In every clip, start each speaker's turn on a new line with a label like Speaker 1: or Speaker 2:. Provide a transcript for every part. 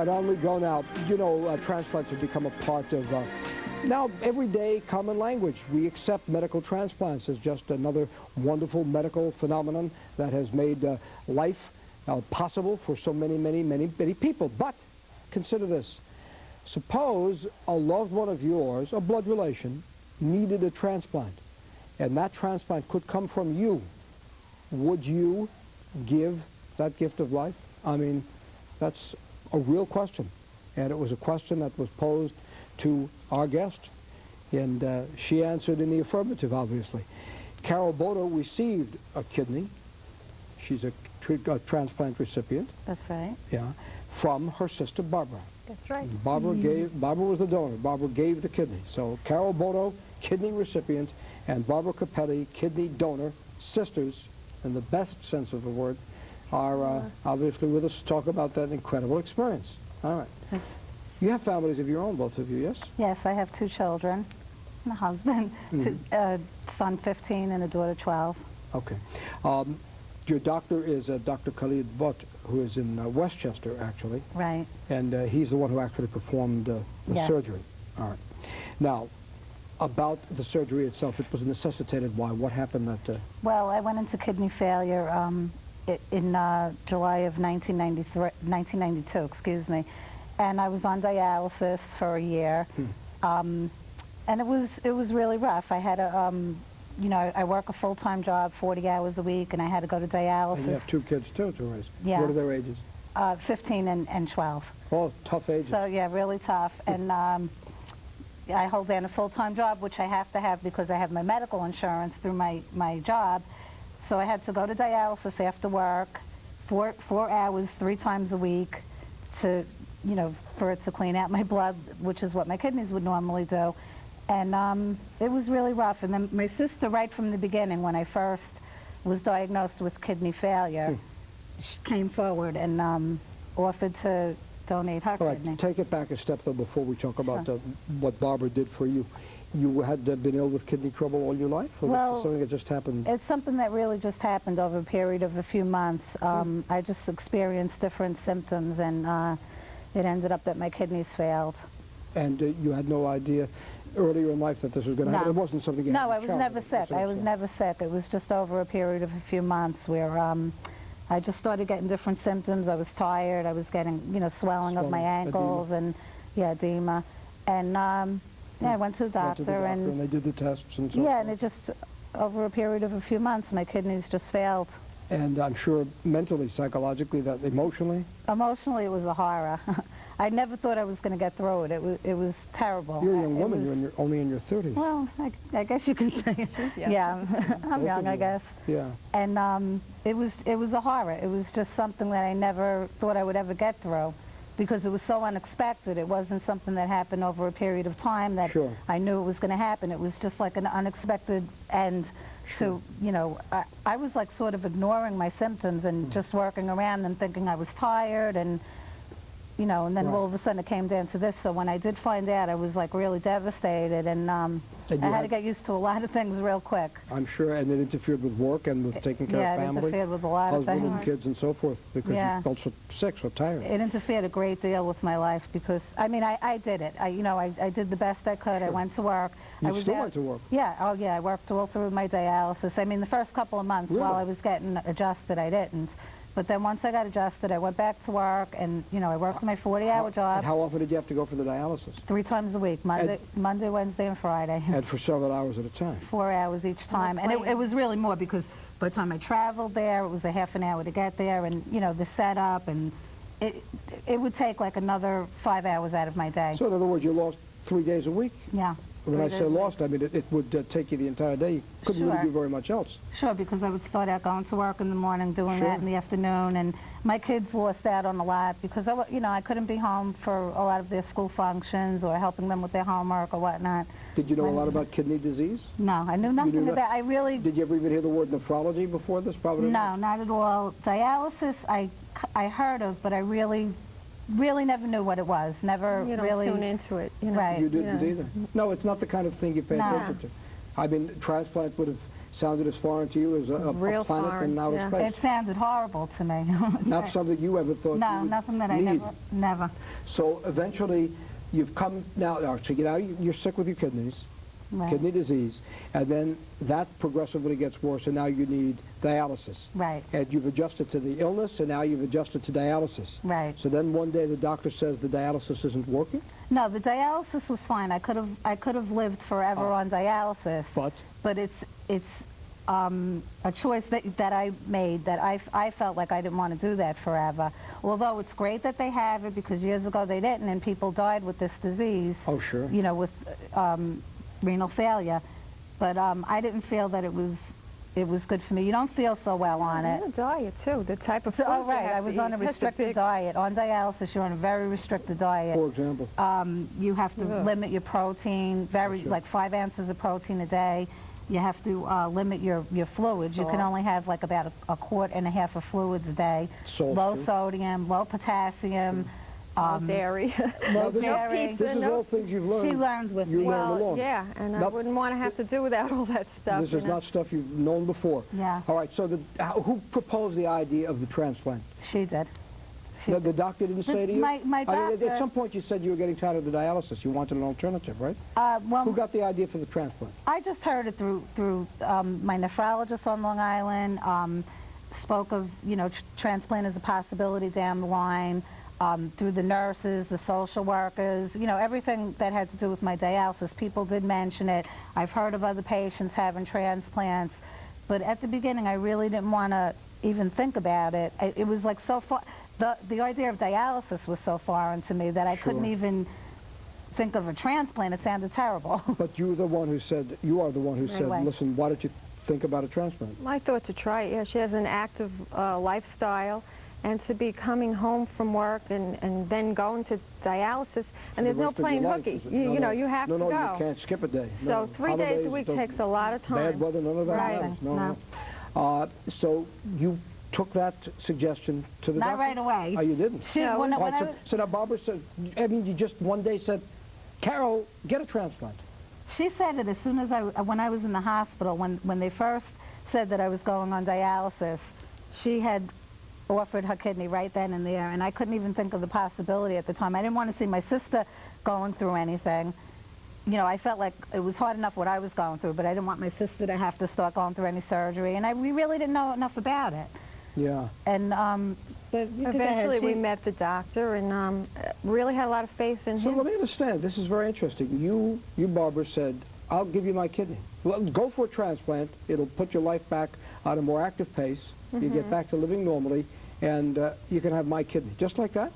Speaker 1: right, on we go now. You know, transplants have become a part of now everyday common language. We accept medical transplants as just another wonderful medical phenomenon that has made life possible for so many people. But consider this. Suppose a loved one of yours, a blood relation, needed a transplant, and that transplant could come from you. Would you give that gift of life? I mean, that's a real question, and it was a question that was posed to our guest, and she answered in the affirmative, obviously. Carol Bodo received a kidney. She's a transplant recipient.
Speaker 2: That's right.
Speaker 1: Yeah, from her sister Barbara.
Speaker 2: That's right.
Speaker 1: Barbara was the donor. Barbara gave the kidney. So Carol Bodo, kidney recipient, and Barbara Capelli, kidney donor, sisters, in the best sense of the word, are obviously with us to talk about that incredible experience. All right. You have families of your own, both of you, yes?
Speaker 2: Yes, I have 2 children and a husband, a son 15 and a daughter 12.
Speaker 1: Okay. Your doctor is Dr. Khalid Butt, who is in Westchester, actually.
Speaker 2: Right.
Speaker 1: And he's the one who actually performed the surgery. All right. Now, about the surgery itself, it was necessitated by what happened that...
Speaker 2: Well, I went into kidney failure in July of 1992, excuse me. And I was on dialysis for a year. And it was really rough. I had a... you know, I work a full-time job, 40 hours a week, and I had to go to dialysis.
Speaker 1: And you have 2 kids, too, to raise.
Speaker 2: Yeah.
Speaker 1: What are their ages?
Speaker 2: 15 and 12.
Speaker 1: Oh, tough ages.
Speaker 2: So, yeah, really tough. And I hold down a full-time job, which I have to have because I have my medical insurance through my job. So I had to go to dialysis after work, 4 hours, 3 times a week, to, you know, for it to clean out my blood, which is what my kidneys would normally do. And it was really rough. And then my sister, right from the beginning, when I first was diagnosed with kidney failure, she came forward and offered to donate her kidney.
Speaker 1: Take it back a step, though, before we talk about what Barbara did for you. You had been ill with kidney trouble all your life? Or was it something that just happened?
Speaker 2: It's something that really just happened over a period of a few months. I just experienced different symptoms, and it ended up that my kidneys failed.
Speaker 1: And you had no idea earlier in life that this was going to happen? It wasn't something you had
Speaker 2: No, I was never sick. I was never sick. It was just over a period of a few months where I just started getting different symptoms. I was tired. I was getting, you know, swelling of my ankles, edema. And edema. And yeah, I went to the doctor,
Speaker 1: and they did the tests and so
Speaker 2: yeah,
Speaker 1: forth.
Speaker 2: and it just, over a period of a few months, my kidneys just failed.
Speaker 1: And I'm sure mentally, psychologically, that emotionally?
Speaker 2: Emotionally, it was a horror. I never thought I was going to get through it. It was terrible.
Speaker 1: You're a young woman. You're only in your 30s.
Speaker 2: Well, I guess you can say it. Yeah, I'm young, I guess.
Speaker 1: Yeah.
Speaker 2: And it was a horror. It was just something that I never thought I would ever get through, because it was so unexpected. It wasn't something that happened over a period of time that I knew it was going to happen. It was just like an unexpected end. So, you know, I was like sort of ignoring my symptoms and just working around them, thinking I was tired, and you know, and then all of a sudden it came down to this. So when I did find out, I was like really devastated, and I had to get used to a lot of things real quick.
Speaker 1: I'm sure, and it interfered with work and with taking care of family.
Speaker 2: Yeah, it interfered with a lot of things.
Speaker 1: Husband and kids and so forth, because you felt so sick, so tired.
Speaker 2: It interfered a great deal with my life because, I mean, I did it. You know, I did the best I could. I went to work.
Speaker 1: You still went to work?
Speaker 2: Yeah, oh yeah, I worked all through my dialysis. I mean, the first couple of months while I was getting adjusted, I didn't. But then once I got adjusted, I went back to work, and, you know, I worked my 40-hour job.
Speaker 1: And how often did you have to go for the dialysis?
Speaker 2: 3 times a week, Monday, Wednesday, and Friday.
Speaker 1: And for several hours at a time? 4
Speaker 2: hours each time. And it was really more because by the time I traveled there, it was a half an hour to get there, and, you know, the setup, and it would take like another 5 hours out of my day.
Speaker 1: So in other words, you lost 3 days a week?
Speaker 2: Yeah.
Speaker 1: When I say lost, I mean it would take you the entire day. You couldn't really do very much else.
Speaker 2: Sure, because I would start out going to work in the morning, doing that in the afternoon, and my kids lost out on a lot because you know, I couldn't be home for a lot of their school functions or helping them with their homework or whatnot.
Speaker 1: Did you know a lot about kidney disease?
Speaker 2: No, I knew nothing about. I really.
Speaker 1: Did you ever even hear the word nephrology before this? Probably.
Speaker 2: No, not at all. Dialysis, I heard of, but I really never knew what it was. Never really
Speaker 3: tune into it. You know?
Speaker 2: Right.
Speaker 1: You didn't either. No, it's not the kind of thing you pay attention to. I mean, transplant would have sounded as foreign to you as a planet
Speaker 3: foreign,
Speaker 1: in outer space.
Speaker 2: It sounded horrible to me.
Speaker 1: Not something you ever thought
Speaker 2: No,
Speaker 1: you would
Speaker 2: nothing that
Speaker 1: need.
Speaker 2: I never.
Speaker 1: So eventually, you've come now. So you're sick with your kidneys,
Speaker 2: Right.
Speaker 1: kidney disease, and then that progressively gets worse, and now you need dialysis.
Speaker 2: Right.
Speaker 1: And you've adjusted to the illness, and now you've adjusted to dialysis.
Speaker 2: Right.
Speaker 1: So then one day the doctor says the dialysis isn't working.
Speaker 2: No, the dialysis was fine. I could have lived forever on dialysis. But it's a choice that I made, that I felt like I didn't want to do that forever. Although it's great that they have it, because years ago they didn't, and people died with this disease.
Speaker 1: Oh, sure.
Speaker 2: You know, with renal failure. But I didn't feel that it was good for me. You don't feel so well on it.
Speaker 3: And the diet too, the type of food.
Speaker 2: Oh, right. I was on a restricted diet. On dialysis, you're on a very restricted diet.
Speaker 1: For example?
Speaker 2: You have to limit your protein, like 5 ounces of protein a day. You have to limit your fluids.
Speaker 3: Salt.
Speaker 2: You can only have like about a quart and a half of fluids a day.
Speaker 1: Salt,
Speaker 2: low
Speaker 1: too.
Speaker 2: sodium, low potassium.
Speaker 3: No dairy.
Speaker 2: No
Speaker 1: this
Speaker 2: dairy.
Speaker 1: This is all things you've learned.
Speaker 2: She learned with
Speaker 1: you
Speaker 2: me.
Speaker 1: learned
Speaker 3: Well,
Speaker 1: along.
Speaker 3: yeah, and I wouldn't want to have to do without all that stuff.
Speaker 1: This is not stuff you've known before.
Speaker 2: Yeah.
Speaker 1: All right, so who proposed the idea of the transplant?
Speaker 2: She did.
Speaker 1: The doctor didn't say to you?
Speaker 2: My doctor...
Speaker 1: At some point you said you were getting tired of the dialysis. You wanted an alternative, right?
Speaker 2: Well,
Speaker 1: Who got the idea for the transplant?
Speaker 2: I just heard it through my nephrologist on Long Island, spoke of, transplant as a possibility down the line, through the nurses, the social workers, everything that had to do with my dialysis. People did mention it. I've heard of other patients having transplants, but at the beginning I really didn't want to even think about it. It was like so far, the idea of dialysis was so foreign to me that I couldn't even think of a transplant. It sounded terrible.
Speaker 1: But you are the one who said, listen, why don't you think about a transplant?
Speaker 3: I thought to try it. Yeah, she has an active lifestyle, and to be coming home from work and then going to dialysis, and there's no playing hooky. You have to go.
Speaker 1: No, you can't skip a day.
Speaker 3: So 3 days a week takes a lot of time.
Speaker 1: Bad weather, none of that matters. No. So you took that suggestion to the doctor?
Speaker 2: Not right away.
Speaker 1: Oh, you didn't?
Speaker 2: So
Speaker 1: now Barbara said, you just one day said, Carol, get a transplant.
Speaker 2: She said it as soon as when I was in the hospital, when they first said that I was going on dialysis, she had offered her kidney right then and there, and I couldn't even think of the possibility at the time. I didn't want to see my sister going through anything. I felt like it was hard enough what I was going through, but I didn't want my sister to have to start going through any surgery, and we really didn't know enough about it.
Speaker 1: Yeah.
Speaker 2: And
Speaker 3: but eventually we met the doctor and really had a lot of faith in him.
Speaker 1: So let me understand. This is very interesting. You, Barbara, said, I'll give you my kidney. Well, go for a transplant. It'll put your life back on a more active pace. You get back to living normally, and you can have my kidney. Just like that?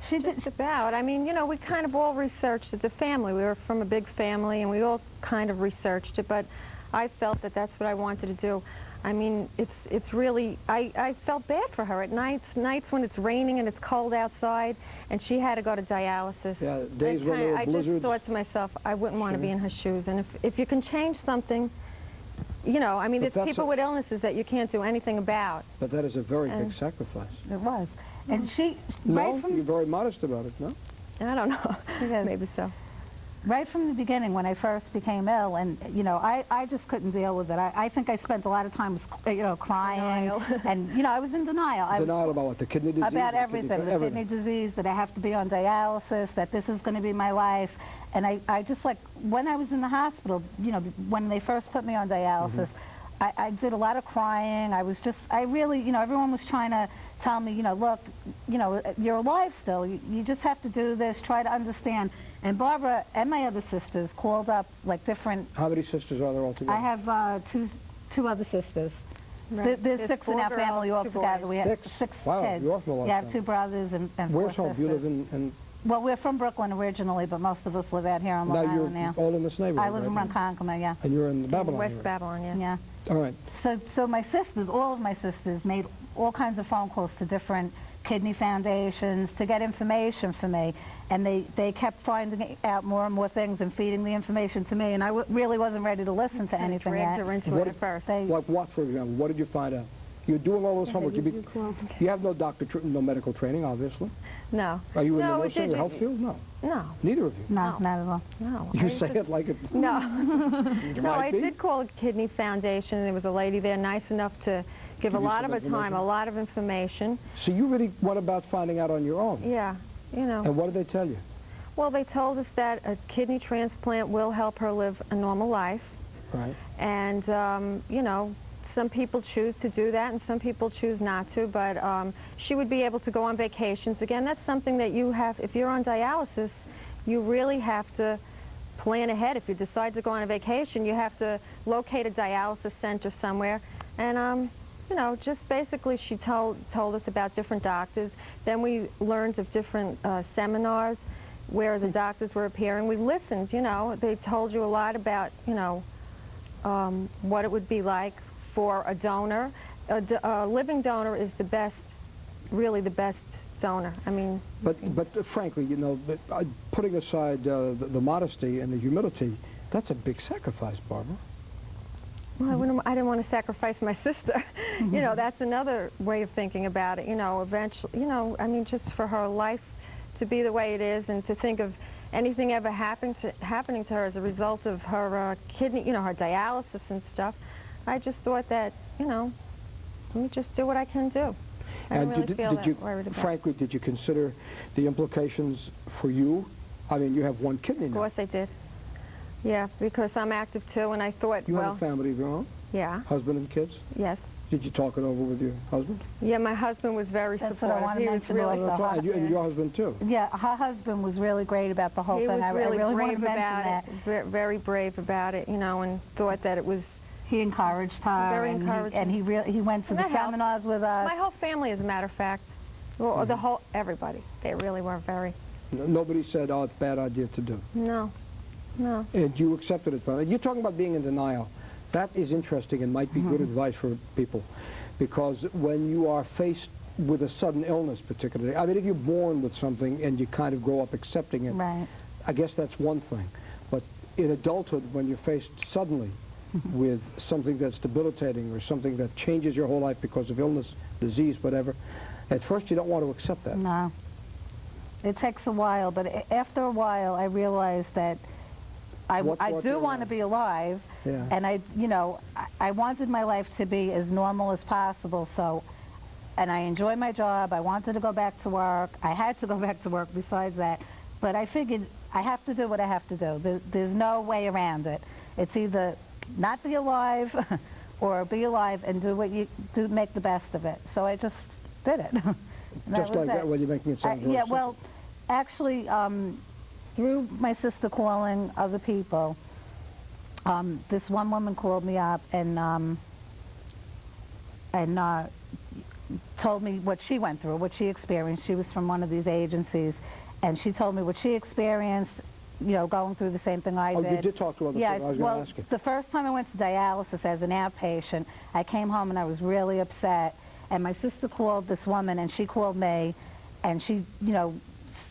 Speaker 3: Just about. I mean, we kind of all researched it, the family. We were from a big family, and we all kind of researched it, but I felt that that's what I wanted to do. I mean, it's really, I felt bad for her at nights when it's raining and it's cold outside, and she had to go to dialysis.
Speaker 1: Yeah, days when there were blizzards.
Speaker 3: I just thought to myself, I wouldn't want to be in her shoes, and if you can change something, I mean, it's people with illnesses that you can't do anything about.
Speaker 1: But that is a very big sacrifice.
Speaker 2: It was. And
Speaker 1: you're very modest about it, no?
Speaker 3: I don't know. Maybe so.
Speaker 2: Right from the beginning, when I first became ill, and I just couldn't deal with it. I think I spent a lot of time, crying, and I was in denial.
Speaker 1: Denial about what? The kidney disease?
Speaker 2: About everything. The kidney disease, that I have to be on dialysis, that this is going to be my life. And I just, like, when I was in the hospital, when they first put me on dialysis, I did a lot of crying. I really, everyone was trying to tell me, look, you're alive still. You just have to do this, try to understand. And Barbara and my other sisters called up, like, different...
Speaker 1: How many sisters are there altogether?
Speaker 2: I have two other sisters.
Speaker 3: Right.
Speaker 2: There's 6 in our family altogether. We have 6
Speaker 1: wow,
Speaker 2: kids.
Speaker 1: You're awful lot.
Speaker 2: Yeah, I have 2 brothers and 4
Speaker 1: Where's
Speaker 2: sisters.
Speaker 1: home? You live in...
Speaker 2: Well, we're from Brooklyn originally, but most of us live out here on Long Island now.
Speaker 1: You're all in this neighborhood,
Speaker 2: I live in Ronkonkoma, yeah.
Speaker 1: And you're in Babylon
Speaker 3: West Babylon, yeah.
Speaker 2: Yeah.
Speaker 1: All right.
Speaker 2: So my sisters, all of my sisters, made all kinds of phone calls to different kidney foundations to get information for me. And they kept finding out more and more things and feeding the information to me, and I really wasn't ready to listen to anything yet.
Speaker 3: Dragged her into it at first.
Speaker 1: Like what, for example? What did you find out? You're doing all this homework. You have no no medical training, obviously.
Speaker 3: No.
Speaker 1: Are you in the nursing or health field? No.
Speaker 3: No.
Speaker 1: Neither of you?
Speaker 2: No, not at all.
Speaker 3: No.
Speaker 1: You say it like it...
Speaker 3: No. No, I
Speaker 1: be.
Speaker 3: did call a kidney foundation, and there was a lady there nice enough to give a lot of her time, a lot of information.
Speaker 1: So you really went about finding out on your own?
Speaker 3: Yeah, you know.
Speaker 1: And what did they tell you?
Speaker 3: Well, they told us that a kidney transplant will help her live a normal life.
Speaker 1: Right.
Speaker 3: And, you know, some people choose to do that and some people choose not to, but she would be able to go on vacations. Again, that's something that you have, if you're on dialysis, you really have to plan ahead. If you decide to go on a vacation, you have to locate a dialysis center somewhere. And, you know, just basically she told us about different doctors. Then we learned of different seminars where the doctors were appearing. We listened, you know. They told you a lot about, you know, what it would be like for a donor. A living donor is the best, really the best donor. I mean...
Speaker 1: But frankly, you know, putting aside the modesty and the humility, that's a big sacrifice, Barbara.
Speaker 3: Well, I didn't want to sacrifice my sister. You know, that's another way of thinking about it. You know, eventually, you know, I mean, just for her life to be the way it is and to think of anything ever happening to her as a result of her kidney, you know, her dialysis and stuff, I just thought that, you know, let me just do what I can do. I
Speaker 1: And
Speaker 3: don't really feel that worried about it.
Speaker 1: Frankly, did you consider the implications for you? I mean, you have one kidney now.
Speaker 3: Of course I did. Yeah, because I'm active too, and I thought,
Speaker 1: You
Speaker 3: well...
Speaker 1: have a family of your own?
Speaker 3: Yeah.
Speaker 1: Husband and kids?
Speaker 3: Yes.
Speaker 1: Did you talk it over with your husband?
Speaker 3: Yeah, my husband was very
Speaker 2: That's
Speaker 3: supportive.
Speaker 2: what I want to mention also.
Speaker 1: And your husband too?
Speaker 2: Yeah, her husband was really great about the whole thing.
Speaker 3: I really
Speaker 2: want to
Speaker 3: brave
Speaker 2: mention
Speaker 3: about
Speaker 2: that.
Speaker 3: it. Very brave about it, you know, and thought that it was...
Speaker 2: He encouraged her.
Speaker 3: Very
Speaker 2: and
Speaker 3: encouraging.
Speaker 2: He went to the seminars with us.
Speaker 3: My whole family, as a matter of fact. Well, the whole, everybody. They really were very...
Speaker 1: Nobody said, oh, it's a bad idea to do?
Speaker 3: No. No.
Speaker 1: And you accepted it. You're talking about being in denial. That is interesting and might be good advice for people. Because when you are faced with a sudden illness, particularly, I mean, if you're born with something and you kind of grow up accepting it,
Speaker 2: right.
Speaker 1: I guess that's one thing. But in adulthood, when you're faced suddenly with something that's debilitating or something that changes your whole life because of illness, disease, whatever, at first you don't want to accept that.
Speaker 2: No. It takes a while, but after a while I realized that I do want to be alive, and I wanted my life to be as normal as possible, so, and I enjoy my job. I wanted to go back to work. I had to go back to work besides that, but I figured I have to do what I have to do. There's no way around it. It's either not be alive or be alive and do what you do, make the best of it. So I just did it.
Speaker 1: Just like that, well, you're making it sound
Speaker 2: yeah, well, actually, through my sister calling other people, this one woman called me up and told me what she went through, what she experienced. She was from one of these agencies, and she told me what she experienced, you know, going through the same thing I did.
Speaker 1: Oh, you did talk to other people. I was going to ask you.
Speaker 2: The first time I went to dialysis as an outpatient, I came home and I was really upset. And my sister called this woman, and she called me, and she, you know,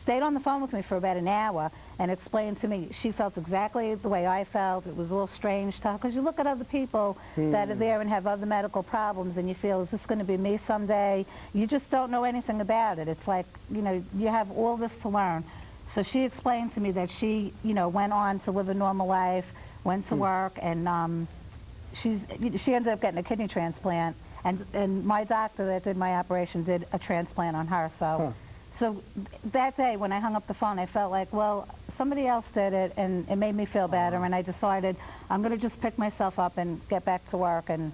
Speaker 2: stayed on the phone with me for about an hour and explained to me she felt exactly the way I felt. It was all strange to her, because you look at other people that are there and have other medical problems, and you feel, is this going to be me someday? You just don't know anything about it. It's like, you know, you have all this to learn. So she explained to me that she, you know, went on to live a normal life, went to work, and she ended up getting a kidney transplant. And my doctor that did my operation did a transplant on her. So, so that day when I hung up the phone, I felt like, well, somebody else did it, and it made me feel better. And I decided I'm going to just pick myself up and get back to work. And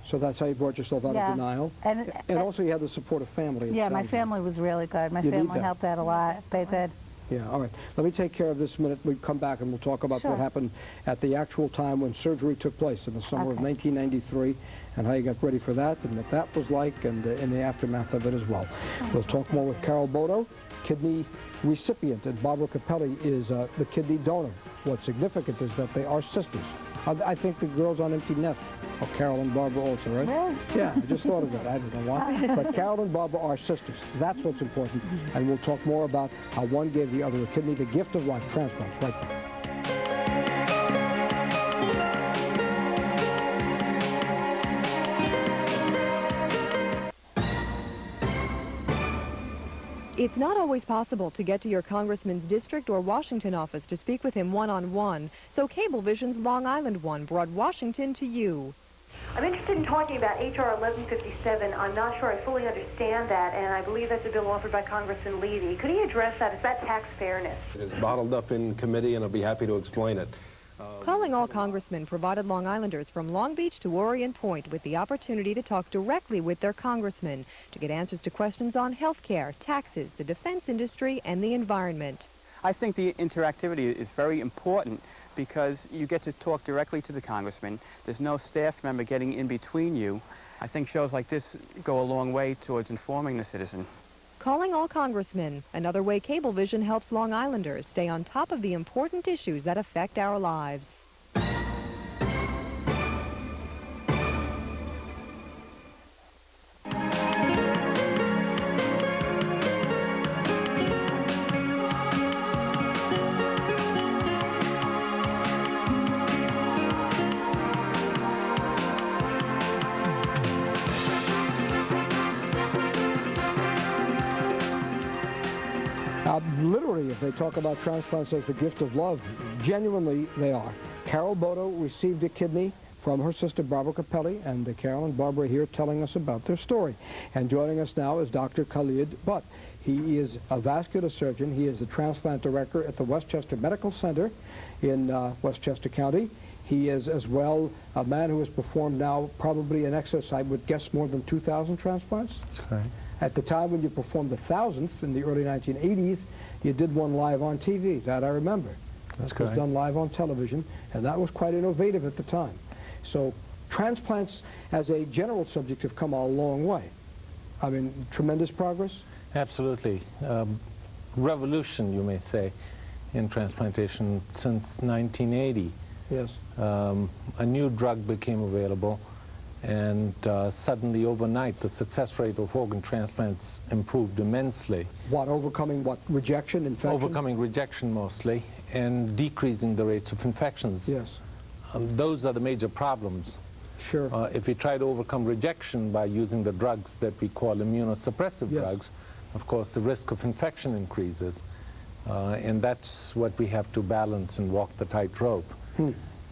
Speaker 1: so that's how you brought yourself out of denial. And also you had the support of family.
Speaker 2: Yeah, my family was really good. My family helped out a lot. They did.
Speaker 1: Yeah, all right. Let me take care of this minute. We'll come back and we'll talk about what happened at the actual time when surgery took place in the summer of 1993 and how you got ready for that and what that was like and in the aftermath of it as well. We'll talk more with Carol Bodo, kidney recipient, and Barbara Capelli is the kidney donor. What's significant is that they are sisters. I think the girls on Empty Nest are Carol and Barbara also, right?
Speaker 2: Really?
Speaker 1: Yeah, I just thought of that. I don't know why. But Carol and Barbara are sisters. That's what's important. And we'll talk more about how one gave the other a kidney, the gift of life, transplants, right there.
Speaker 4: It's not always possible to get to your congressman's district or Washington office to speak with him one-on-one, so Cablevision's Long Island one brought Washington to you.
Speaker 5: I'm interested in talking about H.R. 1157. I'm not sure I fully understand that, and I believe that's a bill offered by Congressman Levy. Could he address that? Is that tax fairness?
Speaker 6: It is bottled up in committee, and I'll be happy to explain it.
Speaker 4: Calling All Congressmen provided Long Islanders from Long Beach to Orient Point with the opportunity to talk directly with their congressmen to get answers to questions on health care, taxes, the defense industry, and the environment.
Speaker 7: I think the interactivity is very important because you get to talk directly to the congressman. There's no staff member getting in between you. I think shows like this go a long way towards informing the citizen.
Speaker 4: Calling All Congressmen, another way Cablevision helps Long Islanders stay on top of the important issues that affect our lives.
Speaker 1: Literally, if they talk about transplants as the gift of love, genuinely they are. Carol Bodo received a kidney from her sister Barbara Capelli, and Carol and Barbara are here telling us about their story. And joining us now is Dr. Khalid Butt. He is a vascular surgeon. He is the transplant director at the Westchester Medical Center in Westchester County. He is as well a man who has performed now probably in excess, I would guess, more than 2,000 transplants.
Speaker 8: That's correct.
Speaker 1: At the time when you performed the 1,000th in the early 1980s, you did one live on TV. That I remember.
Speaker 8: That's
Speaker 1: correct. It was done live on television, and that was quite innovative at the time. So transplants as a general subject have come a long way. I mean, tremendous progress?
Speaker 8: Absolutely. Revolution, you may say, in transplantation since 1980.
Speaker 1: Yes.
Speaker 8: A new drug became available, and suddenly overnight the success rate of organ transplants improved immensely.
Speaker 1: What, overcoming what, rejection, infection?
Speaker 8: Overcoming rejection mostly, and decreasing the rates of infections.
Speaker 1: Yes.
Speaker 8: Those are the major problems.
Speaker 1: Sure.
Speaker 8: If we try to overcome rejection by using the drugs that we call immunosuppressive
Speaker 1: Yes.
Speaker 8: drugs, of course the risk of infection increases, and that's what we have to balance and walk the tightrope.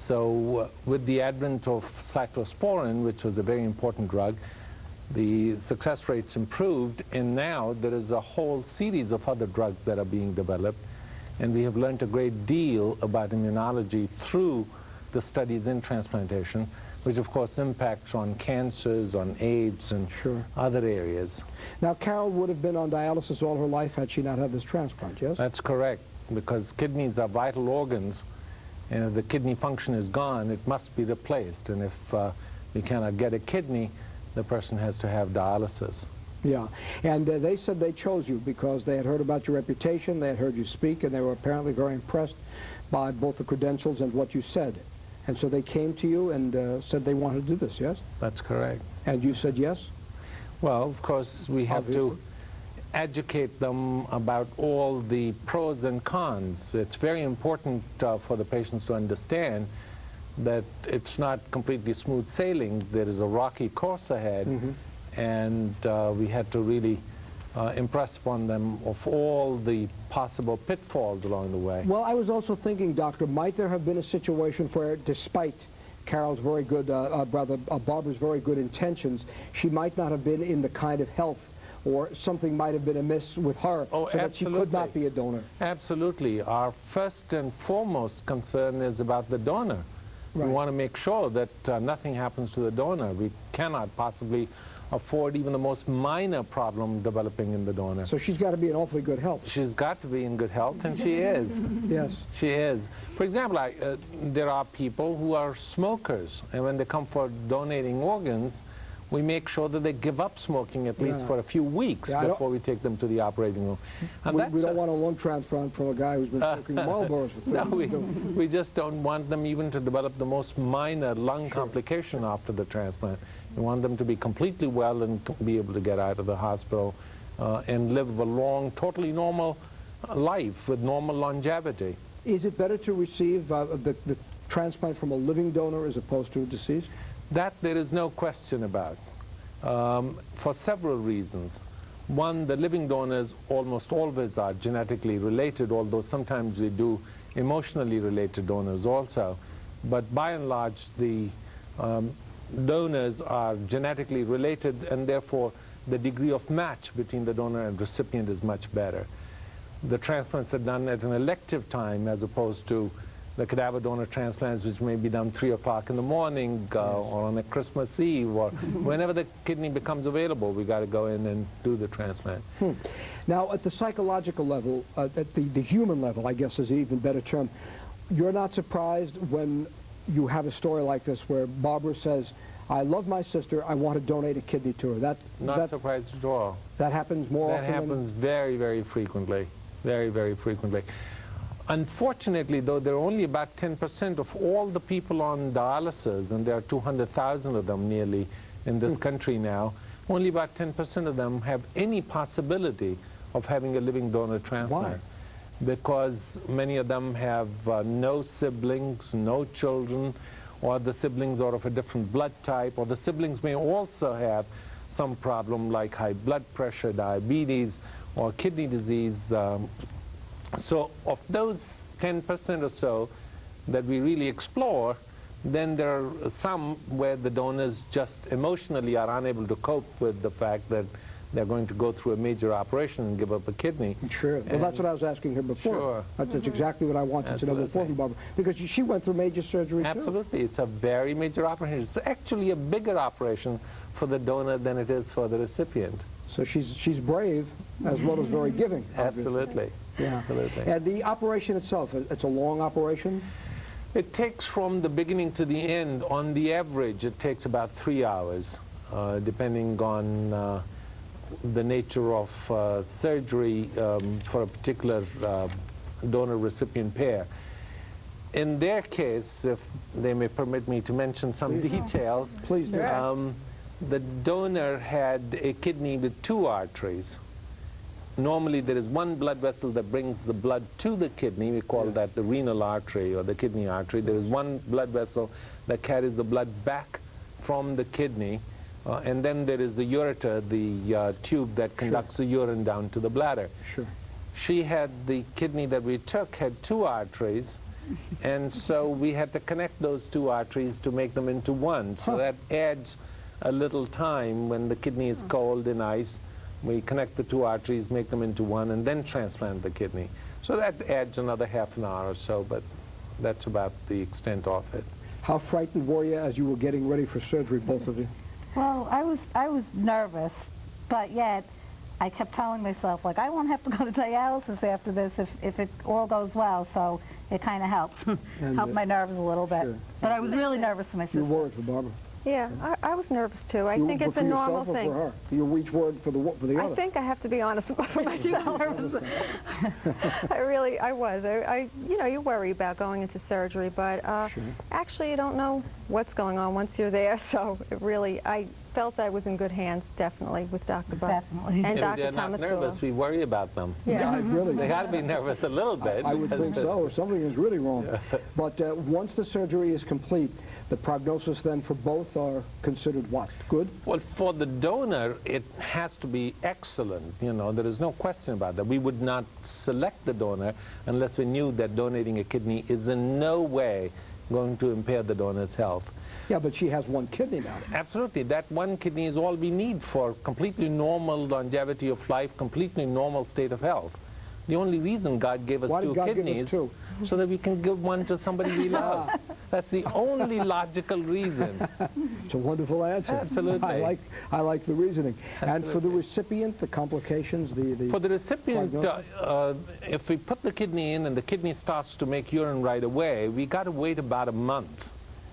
Speaker 8: So with the advent of cyclosporin, which was a very important drug, the success rates improved, and now there is a whole series of other drugs that are being developed, and we have learned a great deal about immunology through the studies in transplantation, which of course impacts on cancers, on AIDS, and
Speaker 1: Sure.
Speaker 8: other areas.
Speaker 1: Now, Carol would have been on dialysis all her life had she not had this transplant, yes?
Speaker 8: That's correct, because kidneys are vital organs, and if the kidney function is gone, it must be replaced. And if we cannot get a kidney, the person has to have dialysis.
Speaker 1: Yeah, and they said they chose you because they had heard about your reputation, they had heard you speak, and they were apparently very impressed by both the credentials and what you said. And so they came to you and said they wanted to do this, yes?
Speaker 8: That's correct.
Speaker 1: And you said yes?
Speaker 8: Well, of course, we have
Speaker 1: Obviously.
Speaker 8: to educate them about all the pros and cons. It's very important for the patients to understand that it's not completely smooth sailing. There is a rocky course ahead, and we had to really impress upon them of all the possible pitfalls along the way.
Speaker 1: Well, I was also thinking, Doctor, might there have been a situation where, despite Carol's very good, Barbara's very good intentions, she might not have been in the kind of health, or something might have been amiss with her, so that she could not be a donor?
Speaker 8: Absolutely. Our first and foremost concern is about the donor.
Speaker 1: Right.
Speaker 8: We want to make sure that nothing happens to the donor. We cannot possibly afford even the most minor problem developing in the donor.
Speaker 1: So she's got to be in awfully good health.
Speaker 8: She's got to be in good health, and she is.
Speaker 1: Yes.
Speaker 8: She is. For example, there are people who are smokers, and when they come for donating organs, we make sure that they give up smoking at least for a few weeks before we take them to the operating room. And
Speaker 1: We don't want a lung transplant from a guy who's been smoking Marlboros for 30 years.
Speaker 8: No, we just don't want them even to develop the most minor lung complication after the transplant. We want them to be completely well and be able to get out of the hospital and live a long, totally normal life with normal longevity.
Speaker 1: Is it better to receive the transplant from a living donor as opposed to a deceased?
Speaker 8: That there is no question about, for several reasons. One, the living donors almost always are genetically related, although sometimes we do emotionally related donors also. But by and large, the donors are genetically related, and therefore the degree of match between the donor and recipient is much better. The transplants are done at an elective time as opposed to the cadaver donor transplants, which may be done 3 o'clock in the morning or on a Christmas Eve, or whenever the kidney becomes available, we got to go in and do the transplant.
Speaker 1: Now, at the psychological level, at the human level, I guess is an even better term, you're not surprised when you have a story like this where Barbara says, I love my sister, I want to donate a kidney to her.
Speaker 8: Not surprised at all.
Speaker 1: That happens more often?
Speaker 8: That happens very, very frequently. Very, very frequently. Unfortunately, though, there are only about 10% of all the people on dialysis, and there are 200,000 of them nearly in this country now, only about 10% of them have any possibility of having a living donor transplant.
Speaker 1: Why?
Speaker 8: Because many of them have no siblings, no children, or the siblings are of a different blood type, or the siblings may also have some problem like high blood pressure, diabetes, or kidney disease. So of those 10% or so that we really explore, then there are some where the donors just emotionally are unable to cope with the fact that they're going to go through a major operation and give up a kidney.
Speaker 1: Sure. Well, that's what I was asking her before.
Speaker 8: Sure.
Speaker 1: That's exactly what I wanted to know before from Barbara. Because she went through major surgery, too.
Speaker 8: Absolutely. It's a very major operation. It's actually a bigger operation for the donor than it is for the recipient.
Speaker 1: So she's brave as well as very giving. Obviously.
Speaker 8: Absolutely.
Speaker 1: Yeah.
Speaker 8: Absolutely.
Speaker 1: And the operation itself, it's a long operation?
Speaker 8: It takes from the beginning to the end, on the average, it takes about 3 hours, depending on the nature of surgery for a particular donor-recipient pair. In their case, if they may permit me to mention some details,
Speaker 1: please do.
Speaker 8: The donor had a kidney with 2 arteries. Normally there is one blood vessel that brings the blood to the kidney. We call that the renal artery or the kidney artery. There is one blood vessel that carries the blood back from the kidney. And then there is the ureter, the tube that conducts the urine down to the bladder.
Speaker 1: Sure.
Speaker 8: She had the kidney that we took had 2 arteries, and so we had to connect those 2 arteries to make them into one. So that adds a little time when the kidney is cold in ice. We connect the 2 arteries, make them into one, and then transplant the kidney. So that adds another half an hour or so, but that's about the extent of it.
Speaker 1: How frightened were you as you were getting ready for surgery, both of you?
Speaker 2: Well, I was nervous, but yet I kept telling myself, like, I won't have to go to dialysis after this if it all goes well, so it kind of helped. Helped my nerves a little bit. Sure. But I was really nervous for my sister.
Speaker 1: You were worried for Barbara?
Speaker 3: Yeah, I was nervous too. I think it's a normal thing.
Speaker 1: For her? You each word for the other?
Speaker 3: I think I have to be honest for myself. I was. You know, you worry about going into surgery, but actually you don't know what's going on once you're there. So I felt I was in good hands, definitely, with Dr. Butt.
Speaker 2: Definitely.
Speaker 3: And Dr.
Speaker 8: They're not nervous, we worry about them.
Speaker 1: Yeah, really.
Speaker 8: They got to be nervous a little bit.
Speaker 1: I would think so. Something is really wrong. But once the surgery is complete, the prognosis then for both are considered what? Good?
Speaker 8: Well, for the donor, it has to be excellent. You know, there is no question about that. We would not select the donor unless we knew that donating a kidney is in no way going to impair the donor's health.
Speaker 1: Yeah, but she has 1 kidney now.
Speaker 8: Absolutely. That 1 kidney is all we need for completely normal longevity of life, completely normal state of health. The only reason God gave us 2 kidneys so that we can give 1 to somebody we love. That's the only logical reason.
Speaker 1: It's a wonderful answer.
Speaker 8: Absolutely.
Speaker 1: I like the reasoning.
Speaker 8: Absolutely.
Speaker 1: And for the recipient, the complications,
Speaker 8: For the recipient, if we put the kidney in and the kidney starts to make urine right away, we got to wait about a month.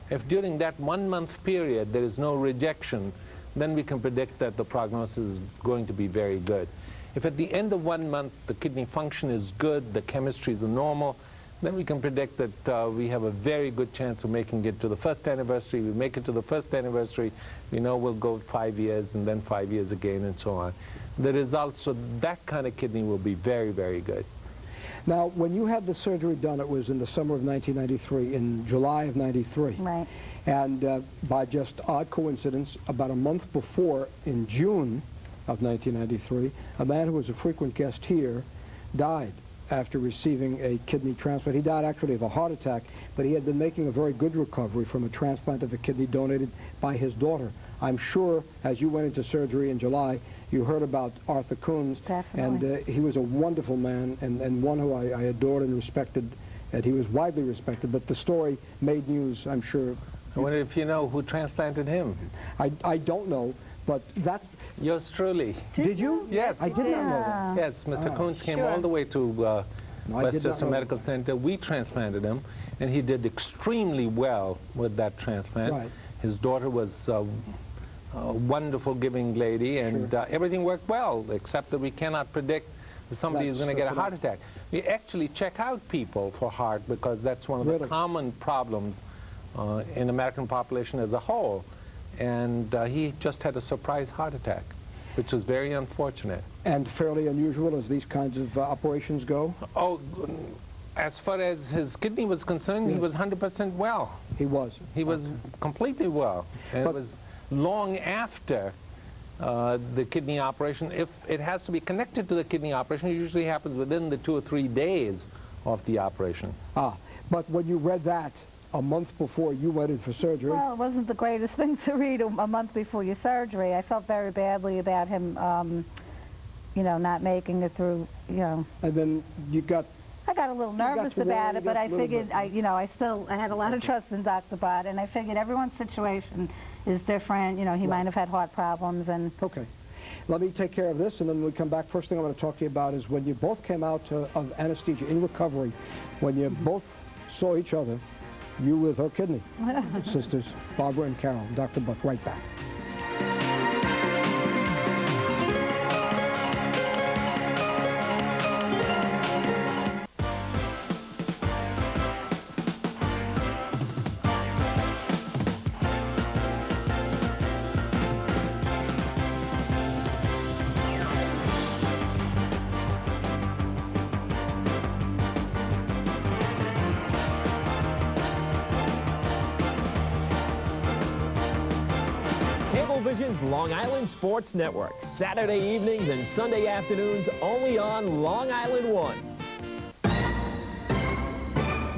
Speaker 8: If during that 1 month period there is no rejection, then we can predict that the prognosis is going to be very good. If at the end of 1 month the kidney function is good, the chemistry is normal, then we can predict that we have a very good chance of making it to the 1st anniversary. We make it to the 1st anniversary, we know we'll go 5 years and then 5 years again and so on. The results of that kind of kidney will be very, very good.
Speaker 1: Now, when you had the surgery done, it was in the summer of 1993, in July of 93.
Speaker 2: Right.
Speaker 1: And by just odd coincidence, about a month before, in June, of 1993. A man who was a frequent guest here died after receiving a kidney transplant. He died actually of a heart attack, but he had been making a very good recovery from a transplant of a kidney donated by his daughter. I'm sure as you went into surgery in July, you heard about Arthur Coons.
Speaker 2: Definitely.
Speaker 1: And he was a wonderful man and one who I adored and respected, and he was widely respected, but the story made news, I'm sure.
Speaker 8: I wonder if you know who transplanted him.
Speaker 1: I don't know, but that's...
Speaker 8: Yours truly.
Speaker 1: Did you?
Speaker 8: Yes.
Speaker 1: I did not know that.
Speaker 8: Yes, Mr. Coons came all the way to Westchester Medical Center. We transplanted him, and he did extremely well with that transplant.
Speaker 1: Right.
Speaker 8: His daughter was a wonderful giving lady, and everything worked well, except that we cannot predict if somebody is going to get a heart attack. We actually check out people for heart because that's one of the common problems in the American population as a whole. And he just had a surprise heart attack, which was very unfortunate.
Speaker 1: And fairly unusual as these kinds of operations go?
Speaker 8: Oh, as far as his kidney was concerned, he was 100% well.
Speaker 1: He was?
Speaker 8: He was completely well. And it was long after the kidney operation. If it has to be connected to the kidney operation, it usually happens within the 2 or 3 days of the operation.
Speaker 1: Ah, but when you read that a month before you went in for surgery...
Speaker 2: Well, it wasn't the greatest thing to read a month before your surgery. I felt very badly about him, you know, not making it through, you know.
Speaker 1: And then you got...
Speaker 2: I got a little nervous about it, but I figured, you know, I had a lot of trust in Dr. Bott, and I figured everyone's situation is different. You know, he might have had heart problems, and...
Speaker 1: Okay. Let me take care of this, and then when we come back, first thing I want to talk to you about is when you both came out of anesthesia in recovery, when you both saw each other, you with her kidney, sisters Barbara and Carol. Dr. Buck, right back.
Speaker 9: Cablevision's Long Island Sports Network, Saturday evenings and Sunday afternoons only on Long Island 1.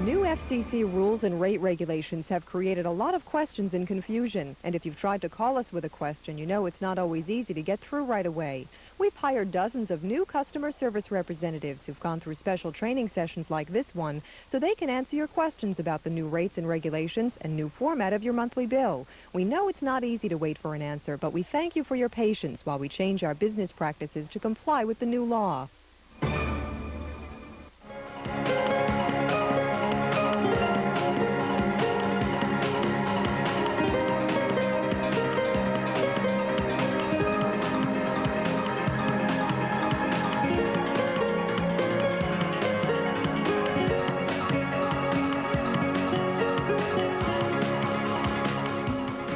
Speaker 4: New FCC rules and rate regulations have created a lot of questions and confusion. And if you've tried to call us with a question, you know it's not always easy to get through right away. We've hired dozens of new customer service representatives who've gone through special training sessions like this one so they can answer your questions about the new rates and regulations and new format of your monthly bill. We know it's not easy to wait for an answer, but we thank you for your patience while we change our business practices to comply with the new law.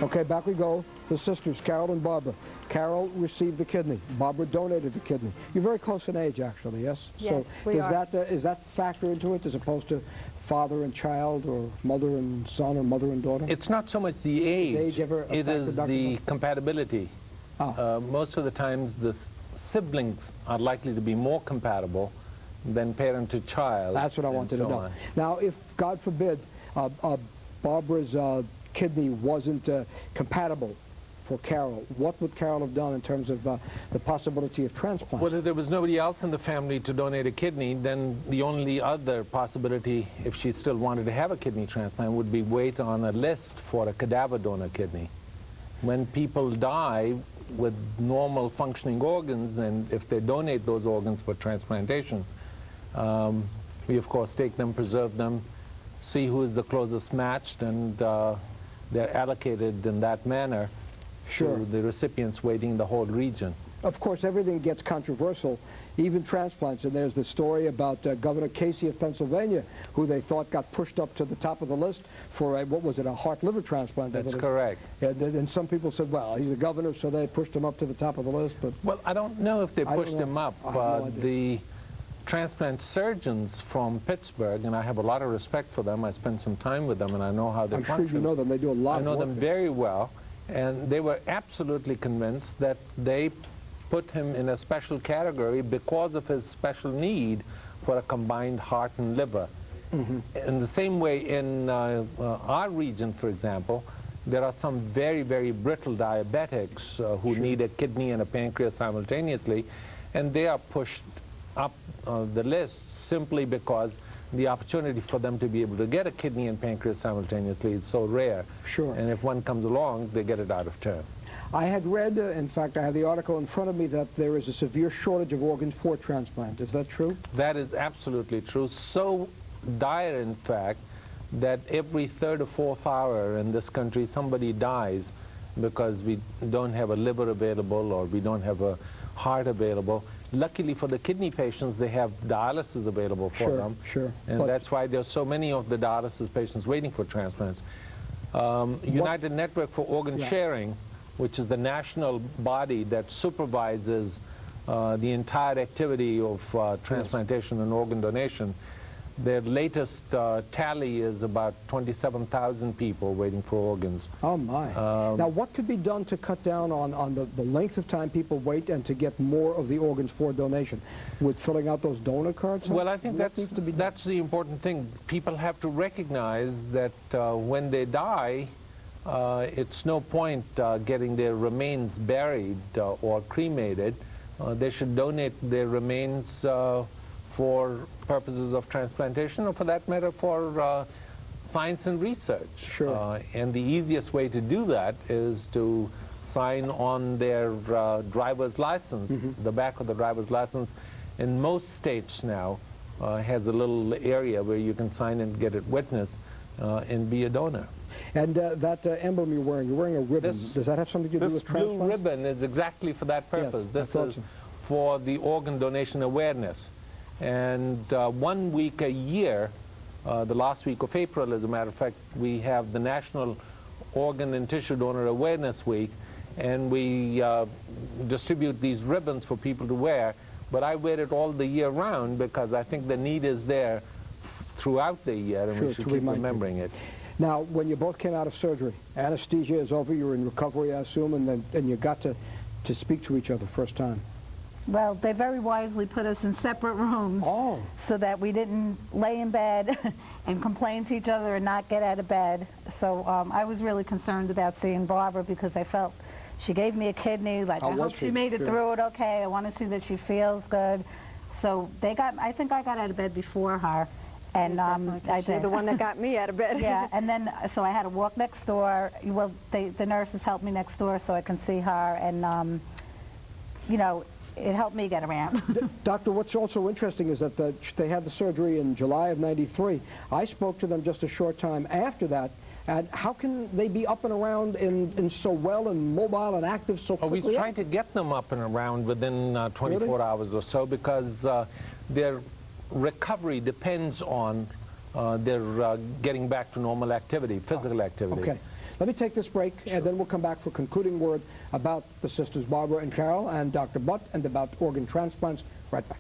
Speaker 1: Okay, back we go. The sisters, Carol and Barbara. Carol received the kidney. Barbara donated the kidney. You're very close in age, actually, yes?
Speaker 3: Yes,
Speaker 1: so
Speaker 3: we are.
Speaker 1: Is that factor into it as opposed to father and child or mother and son or mother and daughter?
Speaker 8: It's not so much the age.
Speaker 1: Is age ever
Speaker 8: it is the
Speaker 1: Buck?
Speaker 8: compatibility. Most of the times the siblings are likely to be more compatible than parent to child.
Speaker 1: That's what I wanted to know. Now, if, God forbid, Barbara's kidney wasn't compatible for Carol, what would Carol have done in terms of the possibility of transplant?
Speaker 8: Well, if there was nobody else in the family to donate a kidney, then the only other possibility, if she still wanted to have a kidney transplant, would be wait on a list for a cadaver donor kidney. When people die with normal functioning organs, and if they donate those organs for transplantation, we of course take them, preserve them, see who is the closest matched, and they're allocated in that manner to the recipients waiting in the whole region.
Speaker 1: Of course, everything gets controversial, even transplants. And there's the story about Governor Casey of Pennsylvania, who they thought got pushed up to the top of the list for, what was it, a heart-liver transplant?
Speaker 8: That's correct.
Speaker 1: And some people said, well, he's a governor, so they pushed him up to the top of the list. But
Speaker 8: well, I don't know if they pushed him up. The transplant surgeons from Pittsburgh, and I have a lot of respect for them. I spent some time with them, and I know how they function.
Speaker 1: I'm sure you know them. They do a lot of work.
Speaker 8: I know them very well, and they were absolutely convinced that they put him in a special category because of his special need for a combined heart and liver. In the same way, in our region, for example, there are some very, very brittle diabetics who need a kidney and a pancreas simultaneously, and they are pushed up the list simply because the opportunity for them to be able to get a kidney and pancreas simultaneously is so rare.
Speaker 1: Sure.
Speaker 8: And if one comes along, they get it out of turn.
Speaker 1: I had read, in fact, I have the article in front of me, that there is a severe shortage of organs for transplant. Is that true?
Speaker 8: That is absolutely true. So dire, in fact, that every third or fourth hour in this country somebody dies because we don't have a liver available or we don't have a heart available. Luckily for the kidney patients, they have dialysis available for them.
Speaker 1: Sure.
Speaker 8: And that's why there's so many of the dialysis patients waiting for transplants. United Network for Organ Sharing, which is the national body that supervises the entire activity of transplantation and organ donation, their latest tally is about 27,000 people waiting for organs.
Speaker 1: Oh, my. Now, what could be done to cut down on the length of time people wait and to get more of the organs for donation? With filling out those donor cards?
Speaker 8: Well, I think that's the important thing. People have to recognize that when they die, it's no point getting their remains buried or cremated. They should donate their remains for purposes of transplantation, or for that matter, for science and research.
Speaker 1: Sure.
Speaker 8: And the easiest way to do that is to sign on their driver's license. The back of the driver's license in most states now has a little area where you can sign and get it witnessed and be a donor.
Speaker 1: And that emblem you're wearing a ribbon. Does that have something to do with transplant?
Speaker 8: This blue ribbon is exactly for that purpose.
Speaker 1: Yes,
Speaker 8: this is for the organ donation awareness. And 1 week a year, the last week of April, as a matter of fact, we have the National Organ and Tissue Donor Awareness Week, and we distribute these ribbons for people to wear. But I wear it all the year round because I think the need is there throughout the year, and we should keep remembering it.
Speaker 1: Now, when you both came out of surgery, anesthesia is over, you're in recovery, I assume, and then you got to speak to each other first time.
Speaker 2: Well, they very wisely put us in separate rooms so that we didn't lay in bed and complain to each other and not get out of bed. So I was really concerned about seeing Barbara because I felt she gave me a kidney. Like, I hope she made it through it okay. I want to see that she feels good. So I think I got out of bed before her. And I did.
Speaker 3: The one that got me out of bed.
Speaker 2: Yeah, and then, so I had to walk next door. Well, the nurses helped me next door so I can see her. And, you know, it helped me get around.
Speaker 1: Doctor, what's also interesting is that they had the surgery in July of '93. I spoke to them just a short time after that. And how can they be up and around and so well and mobile and active so quickly?
Speaker 8: We try to get them up and around within 24 hours or so because their recovery depends on their getting back to normal activity, physical activity.
Speaker 1: Okay. Let me take this break, and then we'll come back for a concluding word about the sisters Barbara and Carol and Dr. Butt and about organ transplants. Right back.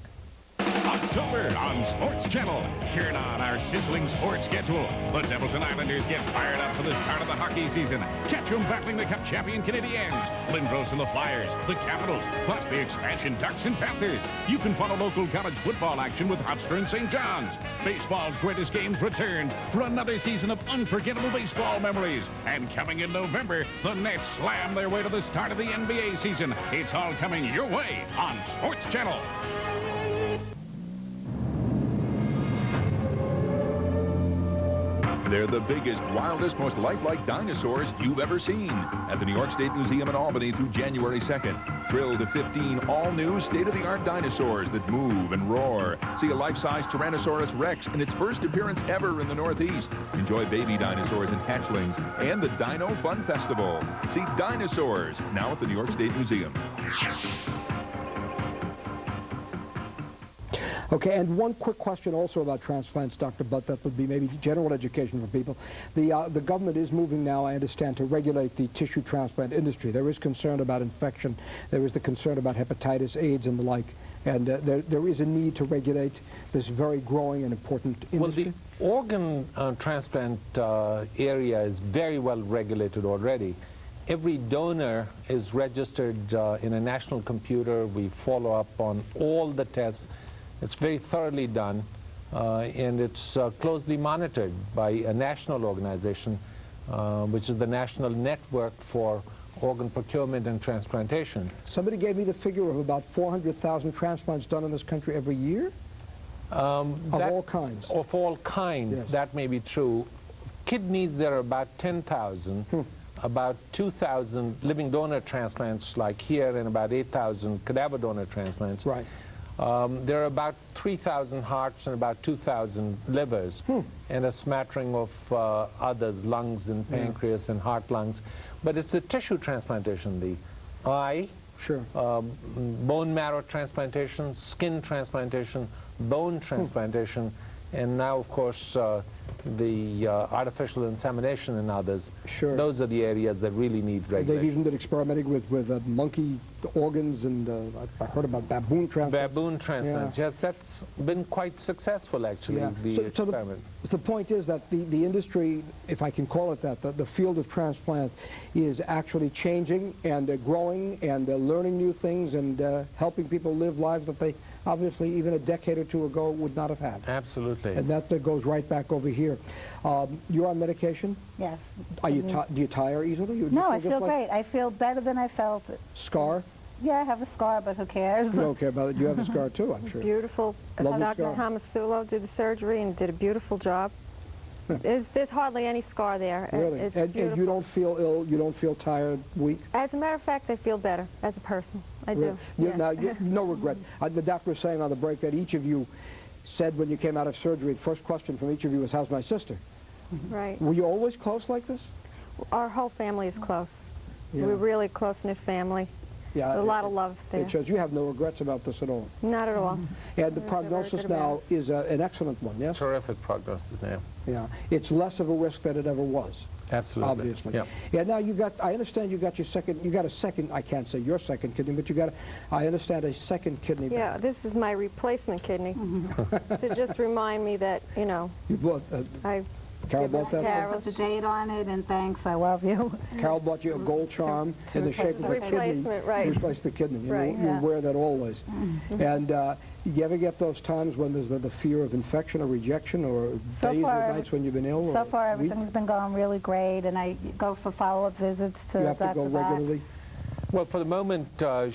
Speaker 10: October on Sports Channel. Turn on our sizzling sports schedule. The Devils and Islanders get fired up for the start of the hockey season. Catch them battling the Cup champion Canadiens, Lindros and the Flyers, the Capitals, plus the expansion Ducks and Panthers. You can follow local college football action with Hofstra and St. John's. Baseball's greatest games returns for another season of unforgettable baseball memories. And coming in November, the Nets slam their way to the start of the NBA season. It's all coming your way on Sports Channel.
Speaker 11: They're the biggest, wildest, most lifelike dinosaurs you've ever seen at the New York State Museum in Albany through January 2nd. Thrill to 15 all-new state-of-the-art dinosaurs that move and roar. See a life-size Tyrannosaurus Rex in its first appearance ever in the Northeast. Enjoy baby dinosaurs and hatchlings and the Dino Fun Festival. See dinosaurs now at the New York State Museum.
Speaker 1: Okay, and one quick question also about transplants, Dr. Butt, that would be maybe general education for people. The government is moving now, I understand, to regulate the tissue transplant industry. There is concern about infection. There is the concern about hepatitis, AIDS, and the like. And there is a need to regulate this very growing and important industry.
Speaker 8: Well, the organ transplant area is very well regulated already. every donor is registered in a national computer. We follow up on all the tests. It's very thoroughly done, and it's closely monitored by a national organization, which is the National Network for Organ Procurement and Transplantation.
Speaker 1: Somebody gave me the figure of about 400,000 transplants done in this country every year? Of all kinds?
Speaker 8: Of all kinds, yes. That may be true. Kidneys, there are about 10,000. About 2,000 living donor transplants like here, and about 8,000 cadaver donor transplants.
Speaker 1: Right.
Speaker 8: There are about 3,000 hearts and about 2,000 livers, and a smattering of others, lungs and pancreas and heart lungs. But it's the tissue transplantation, the eye,
Speaker 1: sure,
Speaker 8: bone marrow transplantation, skin transplantation, bone transplantation, and now, of course, the artificial insemination and others.
Speaker 1: Sure.
Speaker 8: Those are the areas that really need regulation.
Speaker 1: They've even been experimenting with monkey organs, and I heard about baboon transplants.
Speaker 8: Baboon transplants, yes, that's been quite successful, actually, the experiment.
Speaker 1: So the point is that the industry, if I can call it that, the field of transplant is actually changing and growing and learning new things and helping people live lives that they obviously even a decade or two ago would not have had.
Speaker 8: Absolutely.
Speaker 1: And that goes right back over here. You're on medication?
Speaker 2: Yes.
Speaker 1: Do you tire easily?
Speaker 2: No, I feel great. I feel better than I felt.
Speaker 1: Scar?
Speaker 2: Yeah, I have a scar, but who cares?
Speaker 1: You don't care about it. You have a scar too, I'm sure.
Speaker 3: Beautiful. Dr. Thomas Sulo did the surgery and did a beautiful job. There's hardly any scar there.
Speaker 1: Really?
Speaker 3: It's
Speaker 1: and you don't feel ill? You don't feel tired, weak?
Speaker 3: As a matter of fact, I feel better as a person. I do.
Speaker 1: Now, no regret. The doctor was saying on the break that each of you said when you came out of surgery, the first question from each of you was, how's my sister?
Speaker 3: Right.
Speaker 1: Were you always close like this?
Speaker 3: Our whole family is close.
Speaker 1: Yeah.
Speaker 3: We're really close-knit family.
Speaker 1: Yeah,
Speaker 3: a lot of love there.
Speaker 1: It shows you have no regrets about this at all.
Speaker 3: Not at all.
Speaker 1: And the prognosis now is an excellent one, yes?
Speaker 8: Terrific prognosis now.
Speaker 1: Yeah. It's less of a risk than it ever was.
Speaker 8: Absolutely.
Speaker 1: Obviously.
Speaker 8: Yep.
Speaker 1: Yeah, now I understand you got a second, I can't say your second kidney, but I understand a second kidney.
Speaker 3: Yeah, this is my replacement kidney. To just remind me that, you know,
Speaker 1: Carol bought that?
Speaker 2: Carol put the date on it, and thanks, I love you.
Speaker 1: Carol bought you a gold charm in the shape of a kidney.
Speaker 3: Right.
Speaker 1: To replace the kidney.
Speaker 3: Right.
Speaker 1: You wear that always. And you ever get those times when there's the fear of infection or rejection, or days or nights when you've been ill?
Speaker 2: So far, everything's been going really great, and I go for follow-up visits to Dr.
Speaker 1: You have to go regularly?
Speaker 8: Well, for the moment,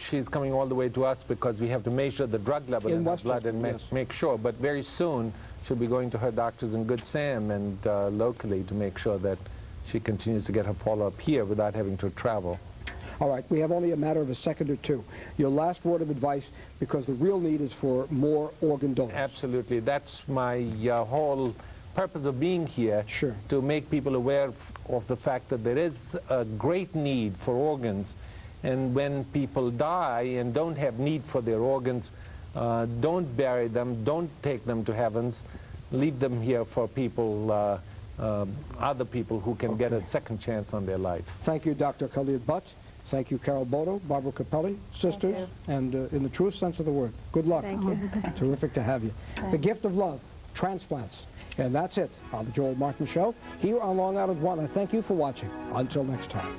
Speaker 8: she's coming all the way to us because we have to measure the drug level in her blood and make sure. But very soon, she'll be going to her doctors in Good Sam and locally to make sure that she continues to get her follow-up here without having to travel.
Speaker 1: All right, we have only a matter of a second or two. Your last word of advice, because the real need is for more organ donors.
Speaker 8: Absolutely. That's my whole purpose of being here, to make people aware of the fact that there is a great need for organs. And when people die and don't have need for their organs, don't bury them, don't take them to heavens, leave them here for people, other people who can get a second chance on their life.
Speaker 1: Thank you, Dr. Khalid Butt. Thank you, Carol Bodo, Barbara Capelli, sisters, and in the truest sense of the word, good luck.
Speaker 3: Thank you.
Speaker 1: Terrific to have you. The gift of love, transplants. And that's it on the Joel Martin Show here on Long Island 1. I thank you for watching. Until next time.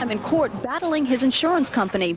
Speaker 12: In court battling his insurance company.